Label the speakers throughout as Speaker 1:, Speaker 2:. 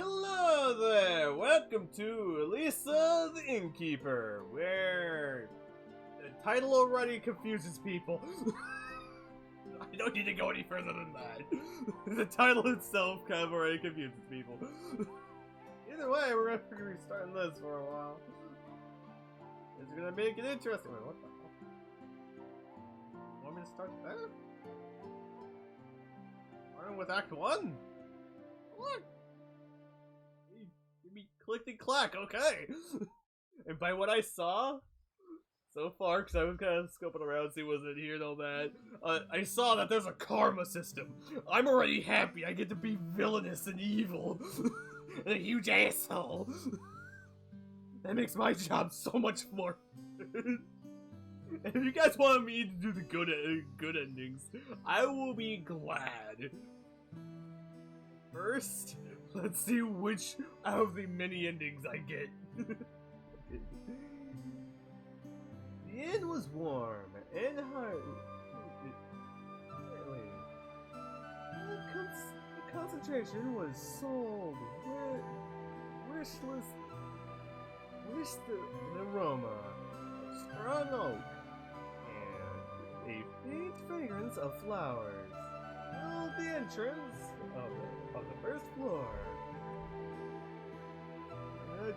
Speaker 1: Hello there! Welcome to Elisa the Innkeeper, where the title already confuses people. I don't need to go any further than that. The title itself kind of already confuses people. Either way, we're going to be starting this for a while. It's going to make it interesting. Wait, what the hell? Want me to start there? Starting with Act 1? What? You click and clack, okay. And by what I saw so far, because I was kind of scoping around, see what's in here and all that, I saw that there's a karma system. I'm already happy I get to be villainous and evil. And a huge asshole. That makes my job so much more. And if you guys want me to do the good endings, I will be glad. First, let's see which out of the many endings I get. The end was warm and hard. The concentration was sold. Wished an aroma of strong oak and a faint fragrance of flowers filled the entrance of the first floor.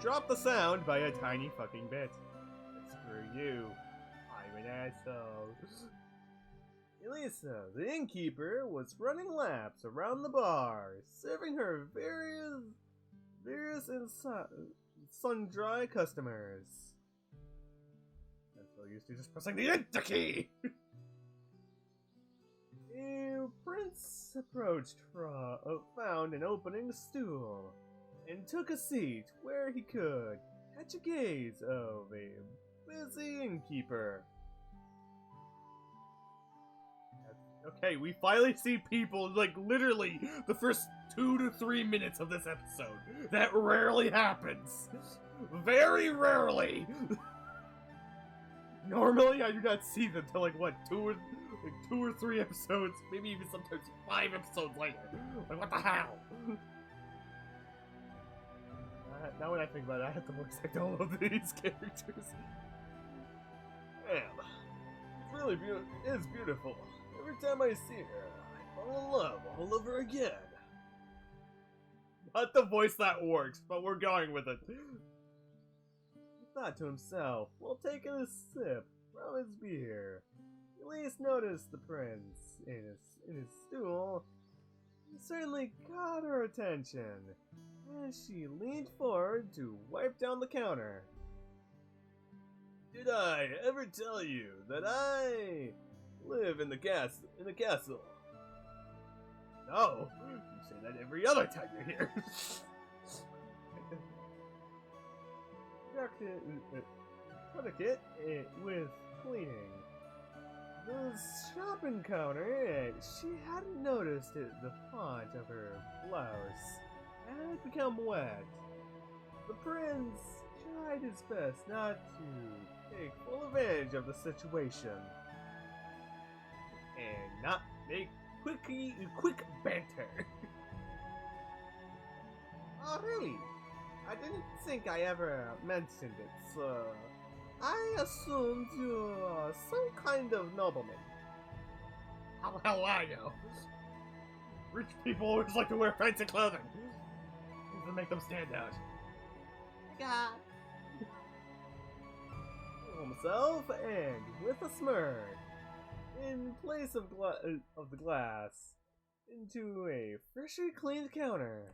Speaker 1: Drop the sound by a tiny fucking bit. Screw you. I'm an asshole. Elisa, the innkeeper, was running laps around the bar, serving her various and sun-dry customers. I'm so used to just pressing the enter key! A prince approached, found an opening stool, and took a seat where he could catch a gaze of a busy innkeeper. Okay, we finally see people, like, literally the first 2 to 3 minutes of this episode. That rarely happens. Very rarely. Normally, I do not see them till, like, what, 2 or 3 episodes, maybe even sometimes 5 episodes later. Like, what the hell? Now when I think about it, I have to voice act all of these characters. Man, it's really beautiful. It is beautiful. Every time I see her, I fall in love all over again. Not the voice that works, but we're going with it. He thought to himself while taking a sip from his beer. Elise noticed the prince in his stool. He certainly caught her attention as she leaned forward to wipe down the counter. Did I ever tell you that I live in the castle? No, you say that every other time you're here. Etiquette with cleaning. The shopping counter, she hadn't noticed the font of her blouse had become wet. The prince tried his best not to take full advantage of the situation and not make quick banter. Oh, really? I didn't think I ever mentioned it, sir. I assumed you're some kind of nobleman. How the hell I know? Rich people always like to wear fancy clothing. To make them stand out. God. Himself, and with a smirk, in place of the glass, into a freshly cleaned counter.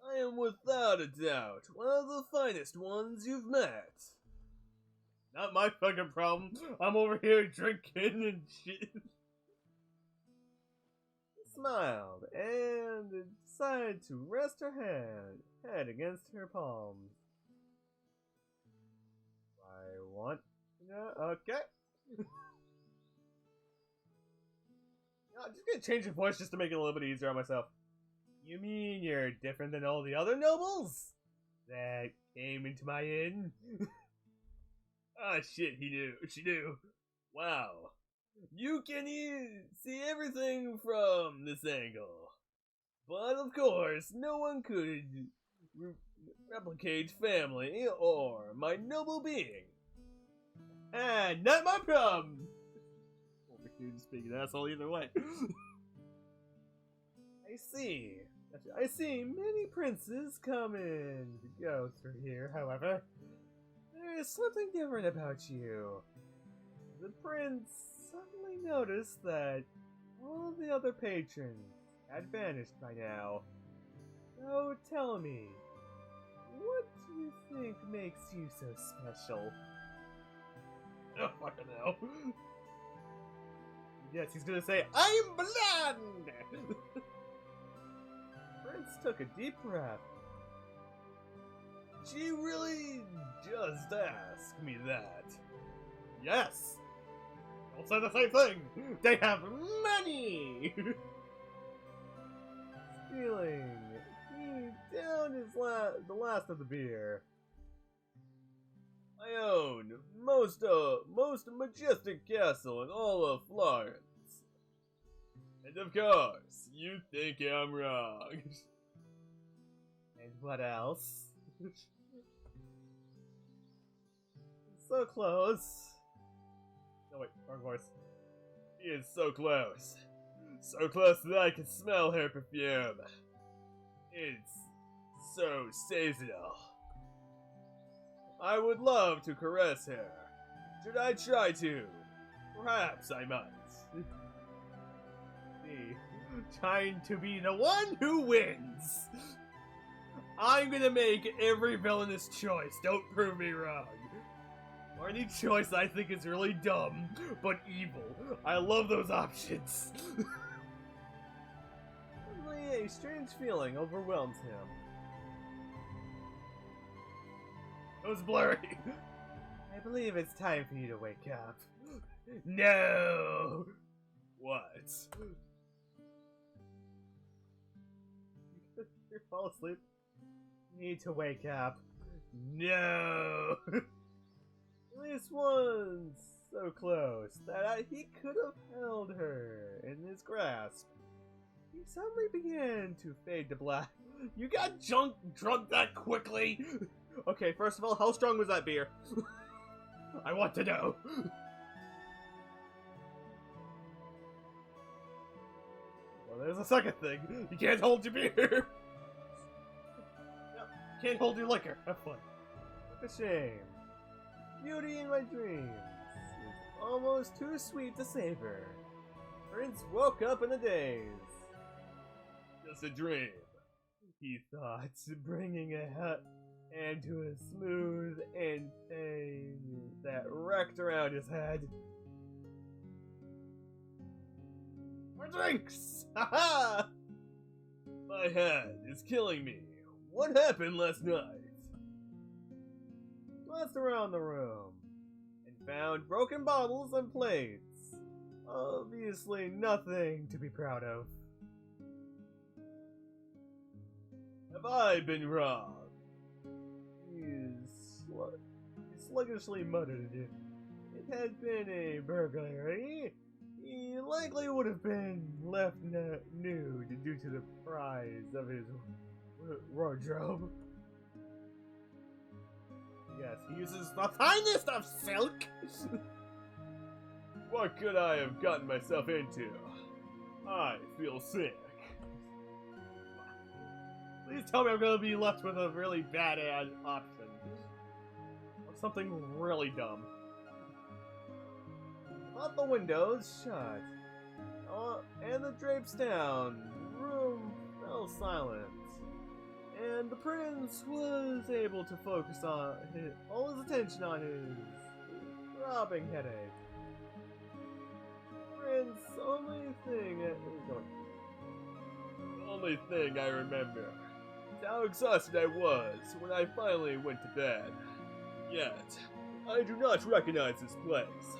Speaker 1: I am without a doubt one of the finest ones you've met. Not my fucking problem. I'm over here drinking and shit. Smiled and decided to rest her head against her palms. I want okay. I'm just gonna change your voice just to make it a little bit easier on myself. You mean you're different than all the other nobles that came into my inn? Ah, shit, she knew. Wow. You can see everything from this angle. But of course, no one could replicate family or my noble being. And not my problem! Over here just being an asshole either way. I see many princes come and go through here, however. There's something different about you. The prince suddenly noticed that all the other patrons had vanished by now. So tell me, what do you think makes you so special? I don't fucking know. Yes, he's gonna say, I'm blonde! Prince took a deep breath. She really just asked me that. Yes! Don't say the same thing! They have money! Stealing. He downed the last of the beer. I own most majestic castle in all of Florence. And of course, you think I'm wrong. And what else? So close. No wait, wrong voice. She is so close. So close that I can smell her perfume. It's so seasonal. I would love to caress her. Should I try to? Perhaps I might. Me, trying to be the one who wins. I'm gonna make every villainous choice. Don't prove me wrong. Or any choice I think is really dumb, but evil. I love those options. Suddenly, a strange feeling overwhelms him. It was blurry. I believe it's time for you to wake up. No! What? You fall asleep? You need to wake up. No! At least once so close that he could have held her in his grasp. He suddenly began to fade to black. You got drunk that quickly? Okay, first of all, how strong was that beer? I want to know. Well, there's a second thing. You can't hold your beer. No, you can't hold your liquor. Have fun. What a shame. Beauty in my dreams is almost too sweet to savor. Prince woke up in a daze. Just a dream, he thought, bringing a hand to a smooth and pain that wrecked around his head. More drinks! Haha! My head is killing me. What happened last night? Glanced around the room and found broken bottles and plates. Obviously nothing to be proud of. Have I been robbed? He sluggishly muttered. It had been a burglary. He likely would have been left nude due to the prize of his wardrobe. Yes, he uses the finest of silk! What could I have gotten myself into? I feel sick. Please tell me I'm gonna be left with a really bad option. Or something really dumb. But the windows shut. And the drapes down. The room fell silent. And the prince was able to focus on all his attention on his throbbing headache. Prince, the only thing I remember is how exhausted I was when I finally went to bed. Yet, I do not recognize this place.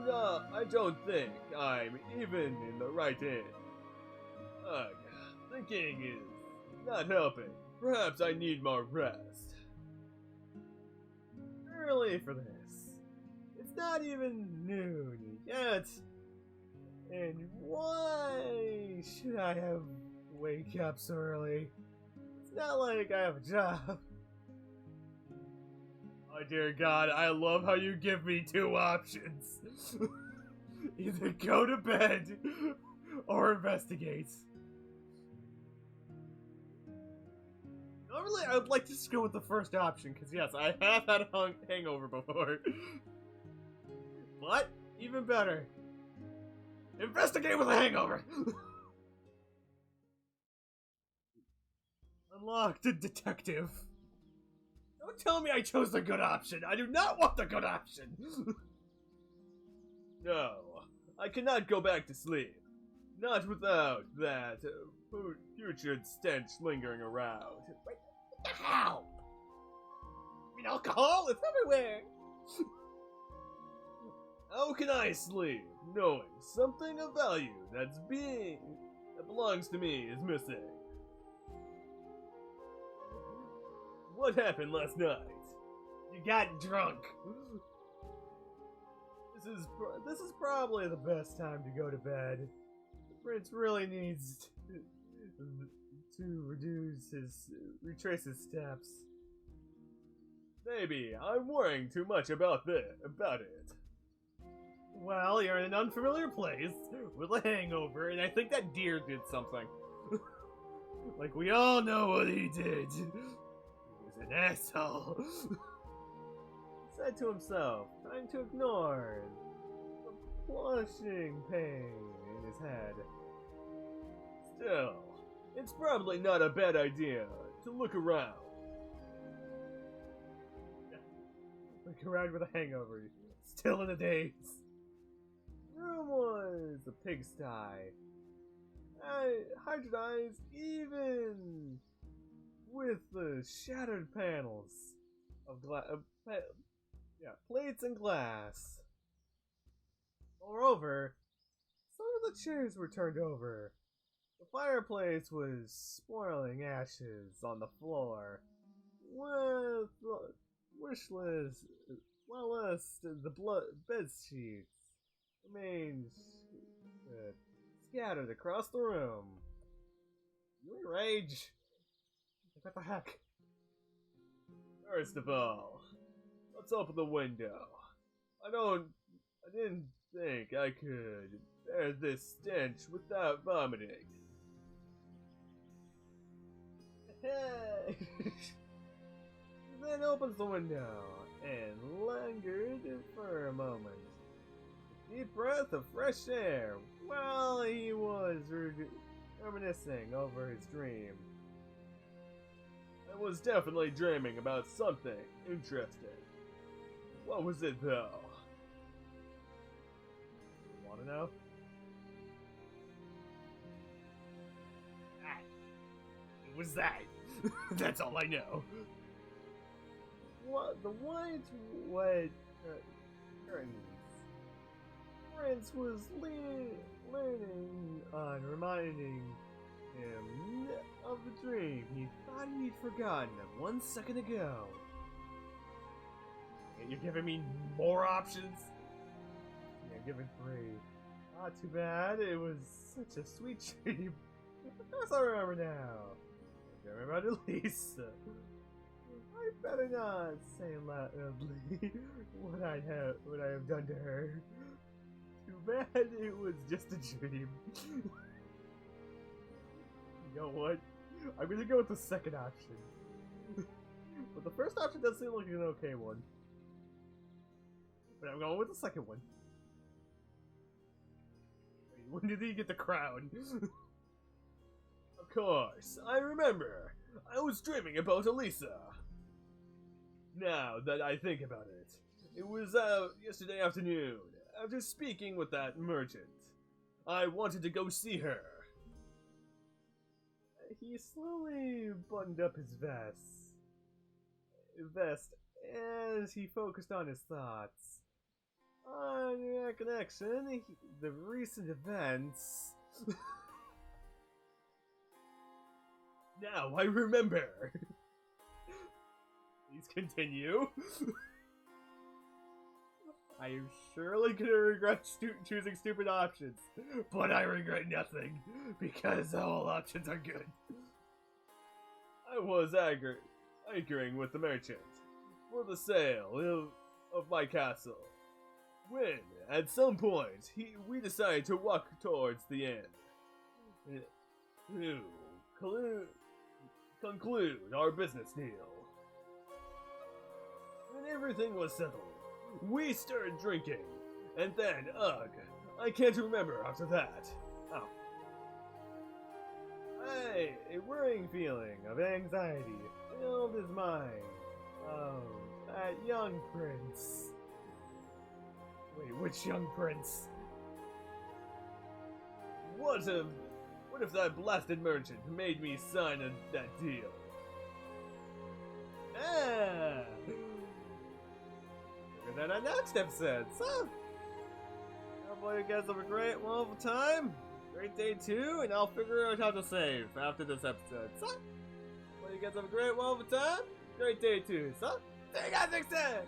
Speaker 1: I don't think I'm even in the right inn. Ugh, thinking is not helping. Perhaps I need more rest. Early for this. It's not even noon yet. And why should I have wake up so early. It's not like I have a job. Oh dear God, I love how you give me two options. Either go to bed or investigate. Normally, I would like to just go with the first option, because yes, I have had a hangover before. But, even better, investigate with a hangover! Unlocked a detective. Don't tell me I chose the good option. I do not want the good option. No, I cannot go back to sleep. Not without that putrid stench lingering around. What the hell? I mean, alcohol? It's everywhere. How can I sleep knowing something of value that belongs to me is missing? What happened last night? You got drunk. This is probably the best time to go to bed. The prince really needs to retrace his steps. Maybe I'm worrying too much about it. Well, you're in an unfamiliar place with a hangover, and I think that deer did something. Like, we all know what he did. He was an asshole. He said to himself, trying to ignore the flushing pain in his head. Still, it's probably not a bad idea to look around. Look around with a hangover. Still in the days. Room was a pigsty. Hydrodized even with the shattered panels of plates and glass. Moreover, some of the chairs were turned over. The fireplace was spoiling ashes on the floor, with wish list, the bed sheets remained scattered across the room. You in rage? What the heck? First of all, let's open the window. I didn't think I could bear this stench without vomiting. Hey! Then opens the window and lingered for a moment. Deep breath of fresh air while he was reminiscing over his dream. I was definitely dreaming about something interesting. What was it though? You wanna know? It was that. That's all I know. What the white curtains. Prince was leaning on reminding him of the dream he thought he'd forgotten 1 second ago. And you're giving me more options? Yeah, give it 3. Not too bad, it was such a sweet dream. Of course I remember now. I remember Elisa. I better not say loudly what I have done to her. Too bad it was just a dream. You know what? I'm gonna go with the second option. But the first option does seem like an okay one. But I'm going with the second one. Wait, when did he get the crown? Of course, I remember. I was dreaming about Elisa. Now that I think about it, it was yesterday afternoon. After speaking with that merchant, I wanted to go see her. He slowly buttoned up his vest as he focused on his thoughts. On recollection, the recent events. Now I remember. Please continue. I am surely gonna regret choosing stupid options, but I regret nothing, because all options are good. I was arguing with the merchant for the sale of my castle, when, at some point, we decided to walk towards the end to conclude our business deal. When everything was settled, we started drinking, and then, ugh, I can't remember after that. Oh. A worrying feeling of anxiety filled his mind. Oh, that young prince. Wait, which young prince? What if that blasted merchant made me sign that deal? Ah! Better than our next episode, so... Hopefully you guys have a great, wonderful time. Great day 2, and I'll figure out how to save after this episode, so... Hopefully you guys have a great, wonderful time. Great day 2, so... See you guys next time!